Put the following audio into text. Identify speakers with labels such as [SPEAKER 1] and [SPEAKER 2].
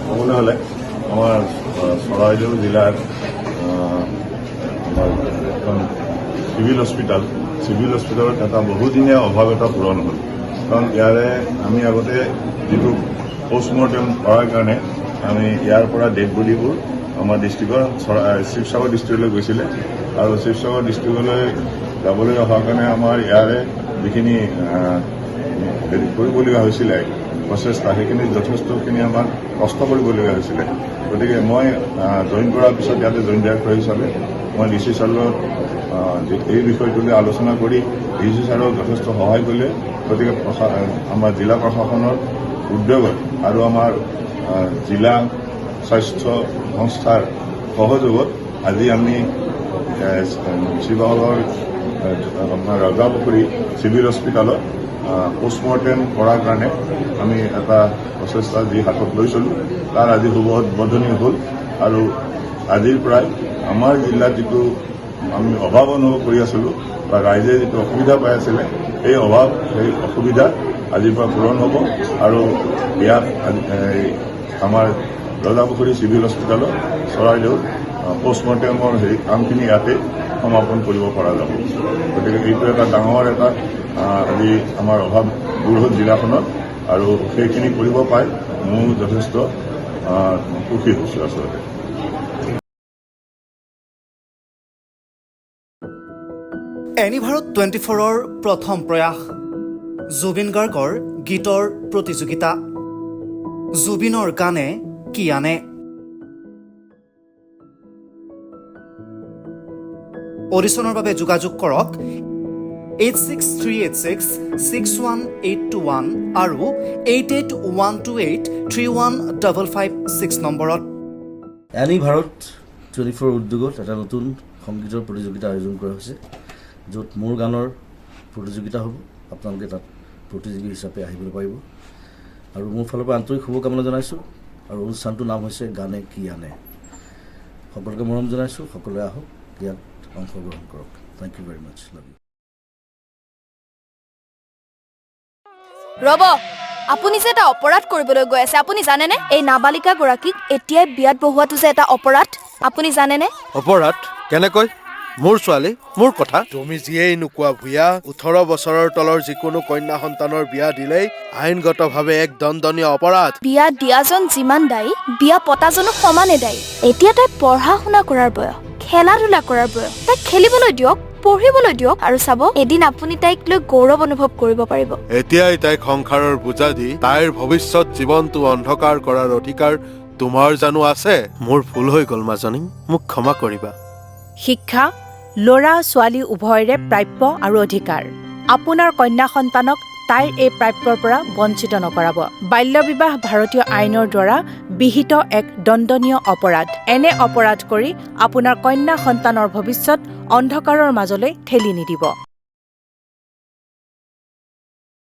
[SPEAKER 1] ক'বলৈ হ'লে আমাৰ চৰাইদেউ জিলাৰ এখন চিভিল হস্পিটেলত এটা বহুদিনীয়া অভাৱ এটা পূৰণ হ'ল। কাৰণ ইয়াৰে আমি আগতে যিটো পষ্টমৰ্টেম কৰাৰ কাৰণে আমি ইয়াৰ পৰা ডেড বডিবোৰ আমাৰ ডিষ্ট্ৰিক্টৰ শিৱসাগৰ ডিষ্ট্ৰিক্টলৈ গৈছিলে আৰু শিৱসাগৰ ডিষ্ট্ৰিক্টলৈ যাবলৈ অহাৰ কাৰণে আমাৰ ইয়াৰে যিখিনি কৰিবলগীয়া হৈছিলে প্ৰচেষ্টা সেইখিনি যথেষ্টখিনি আমাক কষ্ট কৰিবলগীয়া হৈছিলে। গতিকে মই জইন কৰাৰ পিছত ইয়াতে জইন ডাইৰেক্টৰ হিচাপে মই ডি চি ছাৰৰ লগত এই বিষয়টোলৈ আলোচনা কৰি ডি চি ছাৰক যথেষ্ট সহায় কৰিলে। গতিকে আমাৰ জিলা প্ৰশাসনৰ উদ্যোগত আৰু আমাৰ জিলা স্বাস্থ্য সংস্থাৰ সহযোগত আজি আমি শিৱসাগৰ আপোনাৰ ৰজাপুখুৰী চিভিল হস্পিটেলত পষ্টমৰ্টেম কৰাৰ কাৰণে আমি এটা প্ৰচেষ্টা যি হাতত লৈছিলোঁ তাৰ আজি শুভ উদ্বোধনী হ'ল আৰু আজিৰ পৰাই আমাৰ জিলাত যিটো আমি অভাৱ অনুভৱ কৰি আছিলোঁ বা ৰাইজে যিটো অসুবিধা পাই আছিলে সেই অসুবিধা আজিৰ পৰা পূৰণ হ'ব আৰু ইয়াত আমাৰ ৰজাপুখুৰী চিভিল হস্পিটেলত চৰাইদেউৰ পষ্টমৰ্টেমৰ কামখিনি ইয়াতে সমাপন কৰিব পৰা যাব। গতিকে এইটো এটা ডাঙৰ এটা আজি আমাৰ অভাৱ দূৰ হ'ল জিলাখনত আৰু সেইখিনি কৰিব পাই মোৰ যথেষ্ট সুখী হৈছোঁ আচলতে।
[SPEAKER 2] এনিভাৰত 24ৰ প্ৰথম প্ৰয়াস জুবিন গাৰ্গৰ গীতৰ প্ৰতিযোগিতা জুবিনৰ গানে কি আনে। অডিশ্যনৰ বাবে যোগাযোগ কৰক 8638661821 আৰু 8812831556 নম্বৰত।
[SPEAKER 3] এনিভাৰত 24 উদ্যোগত এটা নতুন সংগীতৰ প্ৰতিযোগিতা আয়োজন কৰা হৈছে, য'ত মোৰ গানৰ প্ৰতিযোগিতা হ'ব। আপোনালোকে তাত প্ৰতিযোগী হিচাপে আহিবলৈ পাৰিব আৰু মোৰ ফালৰ পৰা আন্তৰিক শুভকামনা জনাইছোঁ। আৰু অনুষ্ঠানটোৰ নাম হৈছে গানে কি আনে। সকলোকে মৰম জনাইছোঁ, সকলোৱে আহক, ইয়াত অংশগ্ৰহণ কৰক। Thank you very much, love you.
[SPEAKER 4] Rob, আপুনি যে এটা অপৰাধ কৰিবলৈ গৈ আছে, আপুনি জানেনে? এই নাবালিকা গৰাকীক এতিয়াই বিয়াত বহোৱাটো যে এটা অপৰাধ, আপুনি জানেনে?
[SPEAKER 5] অপৰাধ কেনেকৈ? মোৰ ছোৱালী, মোৰ কথা। তুমি যিয়েই নোকোৱা ভূঞা, 18 বছৰৰ তলৰ যিকোনো কন্যা সন্তানৰ বিয়া দিলেই আইনগতভাৱে এক দণ্ডনীয় অপৰাধ। বিয়া
[SPEAKER 4] দিয়াজন যিমান দায়ী, বিয়া পতাজনো সমানে দায়ী। এতিয়া তাই পঢ়া শুনা কৰাৰ বয়স, খেলা ধূলা কৰাৰ বয়স। তাইক খেলিবলৈ দিয়ক, পঢ়িবলৈ দিয়ক আৰু চাব এদিন আপুনি তাইক লৈ গৌৰৱ অনুভৱ কৰিব পাৰিব।
[SPEAKER 5] এতিয়াই তাইক সংসাৰৰ বোজা দি তাইৰ ভৱিষ্যত জীৱনটো অন্ধকাৰ কৰাৰ অধিকাৰ তোমাৰ জানো আছে? মোৰ ভুল হৈ গ'ল মাজনী, মোক ক্ষমা কৰিবা।
[SPEAKER 6] শিক্ষা ল'ৰা ছোৱালী উভয়ৰে প্ৰাপ্য আৰু অধিকাৰ। আপোনাৰ কন্যা সন্তানক তাইৰ এই প্ৰাপ্যৰ পৰা বঞ্চিত নকৰাব। বাল্য বিবাহ ভাৰতীয় আইনৰ দ্বাৰা বিহিত এক দণ্ডনীয় অপৰাধ। এনে অপৰাধ কৰি আপোনাৰ কন্যা সন্তানৰ ভৱিষ্যত অন্ধকাৰৰ মাজলৈ ঠেলি নিদিব।